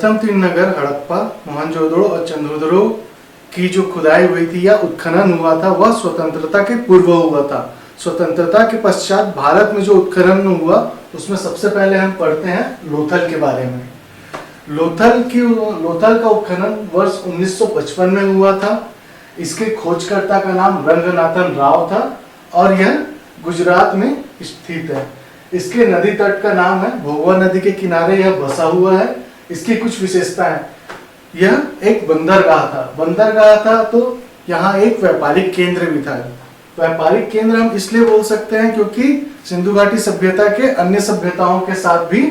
प्रथम तीन नगर हड़प्पा, मोहनजोदड़ो और चंद्रदड़ो की जो खुदाई हुई थी या उत्खनन हुआ था वह स्वतंत्रता के पूर्व हुआ था। स्वतंत्रता के पश्चात भारत में जो उत्खनन हुआ उसमें सबसे पहले हम पढ़ते हैं लोथल के बारे में। लोथल का उत्खनन वर्ष 1955 में हुआ था। इसके खोजकर्ता का नाम रंगनाथन राव था और यह गुजरात में स्थित है। इसके नदी तट का नाम है भोगवा नदी के किनारे यह बसा हुआ है। इसकी कुछ विशेषताएं, यह एक बंदरगाह था तो यहाँ एक व्यापारिक केंद्र भी था। व्यापारिक केंद्र हम इसलिए बोल सकते हैं क्योंकि सिंधु घाटी सभ्यता के अन्य सभ्यताओं के साथ भी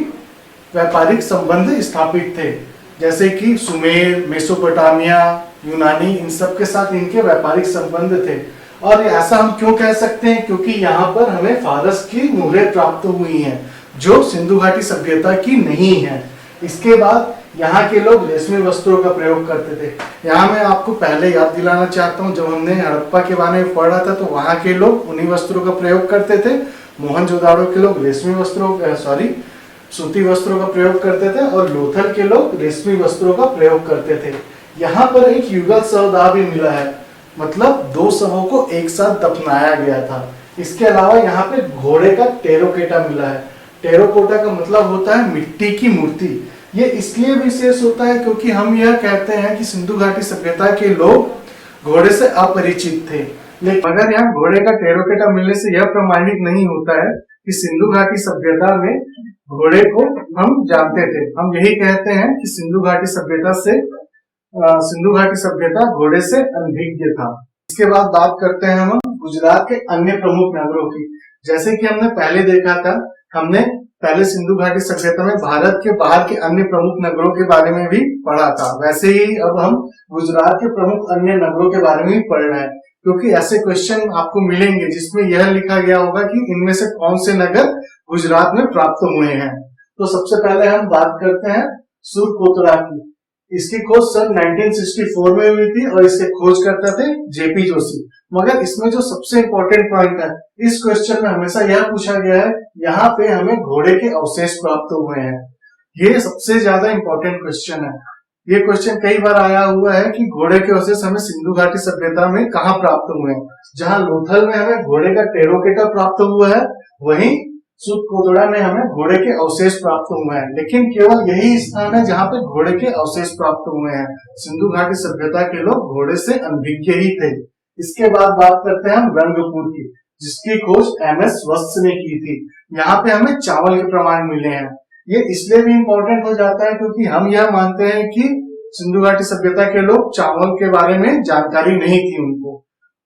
व्यापारिक संबंध स्थापित थे, जैसे कि सुमेर, मेसोपोटामिया, यूनानी, इन सब के साथ इनके व्यापारिक संबंध थे। और ऐसा हम क्यों कह सकते हैं, क्योंकि यहाँ पर हमें फारस की मुहरें प्राप्त हुई हैं जो सिंधु घाटी सभ्यता की नहीं है। इसके बाद यहाँ के लोग रेशमी वस्त्रों का प्रयोग करते थे। यहाँ मैं आपको पहले याद दिलाना चाहता हूँ, जब हमने हड़प्पा के बारे में पढ़ा था तो वहाँ के लोग उन्हीं वस्त्रों का प्रयोग करते थे। मोहनजोदाड़ो के लोग सूती वस्त्रों का प्रयोग करते थे और लोथल के लोग रेशमी वस्त्रों का प्रयोग करते थे। यहाँ पर एक युगल शवदाह भी मिला है, मतलब दो शवों को एक साथ दफनाया गया था। इसके अलावा यहाँ पे घोड़े का टेरोकेटा मिला है। टेरोकोटा का मतलब होता है मिट्टी की मूर्ति। ये इसलिए विशेष होता है क्योंकि हम यह कहते हैं कि सिंधु घाटी सभ्यता के लोग घोड़े से अपरिचित थे, लेकिन अगर यहाँ घोड़े का टेरोकेटा मिलने से यह प्रमाणित नहीं होता है कि सिंधु घाटी सभ्यता में घोड़े को हम जानते थे। हम यही कहते हैं कि सिंधु घाटी सभ्यता घोड़े से अनभिज्ञ था। इसके बाद बात करते हैं हम गुजरात के अन्य प्रमुख नगरों की। जैसे कि हमने पहले देखा था, हमने पहले सिंधु घाटी सभ्यता में भारत के बाहर के अन्य प्रमुख नगरों के बारे में भी पढ़ा था, वैसे ही अब हम गुजरात के प्रमुख अन्य नगरों के बारे में भी पढ़ रहे हैं, क्योंकि ऐसे क्वेश्चन आपको मिलेंगे जिसमें यह लिखा गया होगा कि इनमें से कौन से नगर गुजरात में प्राप्त हुए हैं। तो सबसे पहले हम बात करते हैं सुरकोतरा की। इसकी खोज सन 1964 में हुई थी और इसके खोजकर्ता थे जेपी जोशी। मगर इसमें जो सबसे इंपॉर्टेंट पॉइंट है, इस क्वेश्चन में हमेशा यह पूछा गया है, यहाँ पे हमें घोड़े के अवशेष प्राप्त हुए हैं। ये सबसे ज्यादा इंपॉर्टेंट क्वेश्चन है। ये क्वेश्चन कई बार आया हुआ है कि घोड़े के अवशेष हमें सिंधु घाटी सभ्यता में कहाँ प्राप्त हुए हैं। जहाँ लोथल में हमें घोड़े का टेरोकेटा प्राप्त हुआ है, वहीं सुरकोतरा में हमें घोड़े के अवशेष प्राप्त हुए हैं। लेकिन केवल यही स्थान है जहाँ पे घोड़े के अवशेष प्राप्त हुए हैं। सिंधु घाटी सभ्यता के लोग घोड़े से अनभिज्ञ ही थे। इसके बाद बात करते हैं हम रंगपुर की, जिसकी खोज एमएस वत्स ने की थी। यहाँ पे हमें चावल के प्रमाण मिले हैं। ये इसलिए भी इम्पोर्टेंट हो जाता है क्योंकि हम यह मानते हैं कि सिंधु घाटी सभ्यता के लोग चावल के बारे में जानकारी नहीं थी।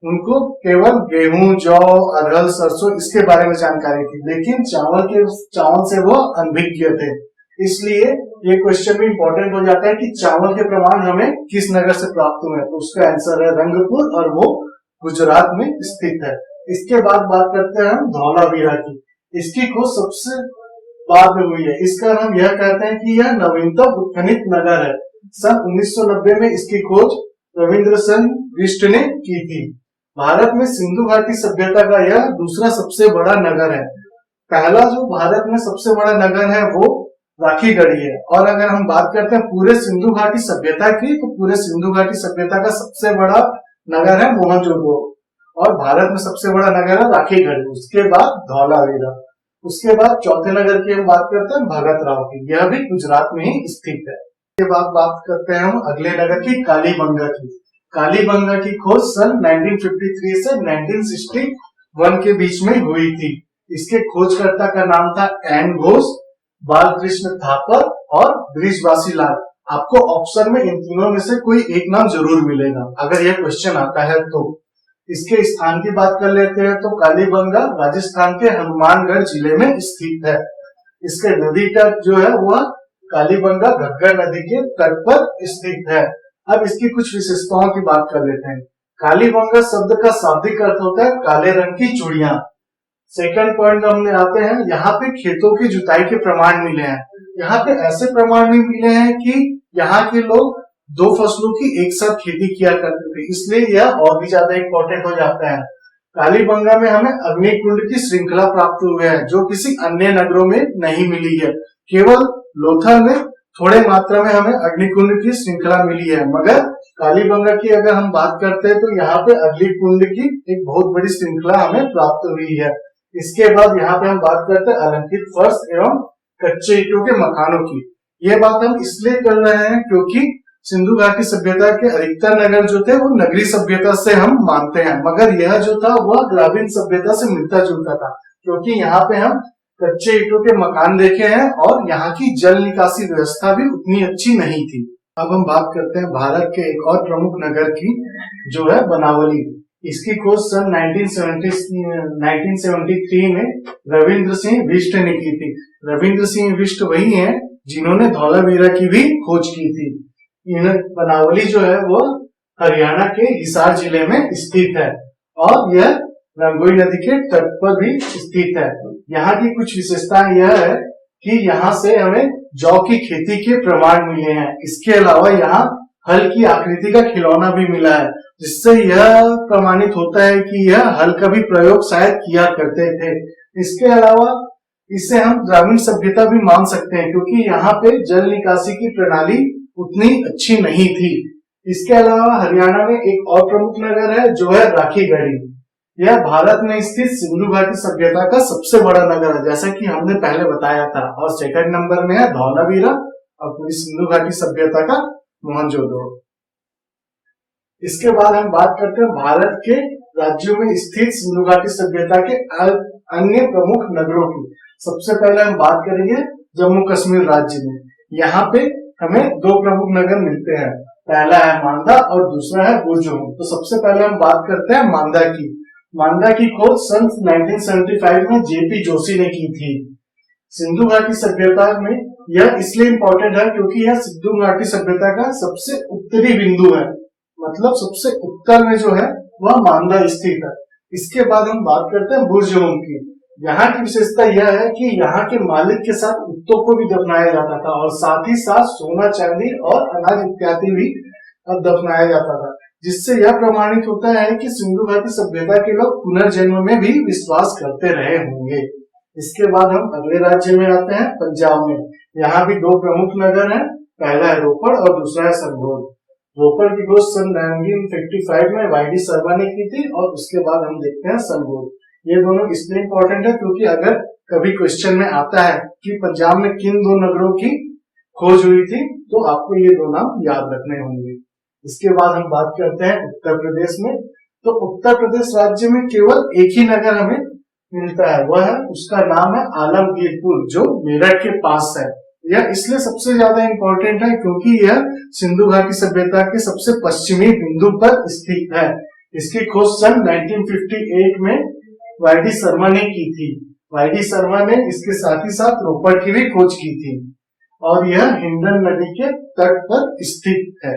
उनको केवल गेहूं, जौ, अरहर, सरसों इसके बारे में जानकारी थी, लेकिन चावल से वो अनभिज्ञ थे। इसलिए ये क्वेश्चन भी इंपॉर्टेंट हो जाता है कि चावल के प्रमाण हमें किस नगर से प्राप्त हुए, तो उसका आंसर है रंगपुर और वो गुजरात में स्थित है। इसके बाद बात करते हैं हम धौलावीरा की। इसकी खोज सबसे बाद में हुई है। इसका हम यह कहते हैं कि यह नवीनतम उत्खनित नगर है। सन 1990 में इसकी खोज रविंद्रसन बिष्ट ने की थी। भारत में सिंधु घाटी सभ्यता का यह दूसरा सबसे बड़ा नगर है। पहला जो भारत में सबसे बड़ा नगर है वो राखीगढ़ी है। और अगर हम बात करते हैं पूरे सिंधु घाटी सभ्यता की, तो पूरे सिंधु घाटी सभ्यता का सबसे बड़ा नगर है मोहनजोदड़ो और भारत में सबसे बड़ा नगर है राखीगढ़ी। उसके बाद धौलावीरा। उसके बाद चौथे नगर की हम बात करते हैं भगतराव की। यह भी गुजरात में ही स्थित है। उसके बाद बात करते हैं हम अगले नगर की, कालीबंगा की। कालीबंगा की खोज सन 1953 से 1961 के बीच में हुई थी। इसके खोजकर्ता का नाम था एन घोष, बालकृष्ण थापर और ब्रिजवासी लाल। आपको ऑप्शन में इन तीनों में से कोई एक नाम जरूर मिलेगा अगर यह क्वेश्चन आता है तो। इसके स्थान की बात कर लेते हैं तो कालीबंगा राजस्थान के हनुमानगढ़ जिले में स्थित है। इसके नदी तट जो है वह कालीबंगा घग्गर नदी के तट पर स्थित है। अब इसकी कुछ विशेषताओं की बात कर लेते हैं। कालीबंगा शब्द का शाब्दिक अर्थ होता है काले रंग की चूड़ियां। सेकंड पॉइंट हमने आते हैं, यहाँ पे खेतों की जुताई के प्रमाण मिले हैं। यहाँ पे ऐसे प्रमाण भी मिले हैं कि यहाँ के लोग दो फसलों की एक साथ खेती किया करते थे, इसलिए यह और भी ज्यादा इंपॉर्टेंट हो जाता है। कालीबंगा में हमें अग्निकुंड की श्रृंखला प्राप्त हुई है जो किसी अन्य नगरों में नहीं मिली है। केवल लोथल में थोड़े मात्रा में हमें अग्निकुंड की श्रृंखला मिली है, मगर कालीबंगा की अगर हम बात करते हैं तो यहाँ पे अग्निकुंड की एक बहुत बड़ी श्रृंखला हमें प्राप्त हुई है। इसके बाद यहाँ पे हम बात करते हैं अलंकृत फर्श एवं कच्चे ईंटों के मकानों की। ये बात हम इसलिए कर रहे हैं क्योंकि सिंधु घाटी सभ्यता के अधिकतर नगर जो थे वो नगरीय सभ्यता से हम मानते हैं, मगर यह जो था वह ग्रामीण सभ्यता से मिलता जुलता था, क्योंकि यहाँ पे हम कच्चे ईंटों के मकान देखे हैं और यहाँ की जल निकासी व्यवस्था भी उतनी अच्छी नहीं थी। अब हम बात करते हैं भारत के एक और प्रमुख नगर की, जो है बनावली। इसकी खोज सन 1973 में रविंद्र सिंह बिष्ट ने की थी। रविंद्र सिंह बिष्ट वही हैं जिन्होंने धौलावीरा की भी खोज की थी। बनावली जो है वो हरियाणा के हिसार जिले में स्थित है और यह रंगोई नदी के तट पर भी स्थित है। यहाँ की कुछ विशेषताएं यह है कि यहाँ से हमें जौ की खेती के प्रमाण मिले हैं। इसके अलावा यहाँ हल की आकृति का खिलौना भी मिला है, जिससे यह प्रमाणित होता है कि यह हल का भी प्रयोग शायद किया करते थे। इसके अलावा इसे हम ग्रामीण सभ्यता भी मान सकते हैं, क्योंकि यहाँ पे जल निकासी की प्रणाली उतनी अच्छी नहीं थी। इसके अलावा हरियाणा में एक और प्रमुख नगर है जो है राखीगढ़ी। यह भारत में स्थित सिंधु घाटी सभ्यता का सबसे बड़ा नगर है, जैसा कि हमने पहले बताया था, और सेकंड नंबर में है धौलावीरा और पूरी सिंधु घाटी सभ्यता का मोहनजोदड़ो। इसके बाद हम बात करते हैं भारत के राज्यों में स्थित सिंधु घाटी सभ्यता के अन्य प्रमुख नगरों की। सबसे पहले हम बात करेंगे जम्मू कश्मीर राज्य में। यहाँ पे हमें दो प्रमुख नगर मिलते हैं, पहला है मांदा और दूसरा है बुर्जोम। तो सबसे पहले हम बात करते हैं मांदा की। मांदा की खोज सन 1975 में जेपी जोशी ने की थी। सिंधु घाटी सभ्यता में यह इसलिए इंपॉर्टेंट है क्योंकि यह सिंधु घाटी सभ्यता का सबसे उत्तरी बिंदु है, मतलब सबसे उत्तर में जो है वह मांदा स्थित है। इसके बाद हम बात करते हैं बुर्जोम की। यहाँ की विशेषता यह है कि यहाँ के मालिक के साथ कुत्तों को भी दफनाया जाता था और साथ ही साथ सोना चांदी और अनाज इत्यादि भी दफनाया जाता था, जिससे यह प्रमाणित होता है कि सिंधु घाटी सभ्यता के लोग पुनर्जन्म में भी विश्वास करते रहे होंगे। इसके बाद हम अगले राज्य में आते हैं पंजाब में। यहाँ भी दो प्रमुख नगर हैं, पहला है रोपड़ और दूसरा है संगरोध। रोपड़ की खोज सन 1955 में वाईडी शर्मा ने की थी और उसके बाद हम देखते हैं संगरोध। ये दोनों इसलिए इंपॉर्टेंट है क्योंकि अगर कभी क्वेश्चन में आता है कि पंजाब में किन दो नगरों की खोज हुई थी, तो आपको ये दो नाम याद रखने होंगे। इसके बाद हम बात करते हैं उत्तर प्रदेश में। तो उत्तर प्रदेश राज्य में केवल एक ही नगर हमें मिलता है, वह है उसका नाम है आलमगीरपुर, जो मेरठ के पास है। यह इसलिए सबसे ज्यादा इंपॉर्टेंट है क्योंकि यह सिंधु घाटी सभ्यता के सबसे पश्चिमी बिंदु पर स्थित है। इसकी खोज सन 1958 में वाईडी शर्मा ने की थी। वाईडी शर्मा ने इसके साथ ही साथ रोपड़ की भी खोज की थी और यह हिंडन नदी के तट पर स्थित है।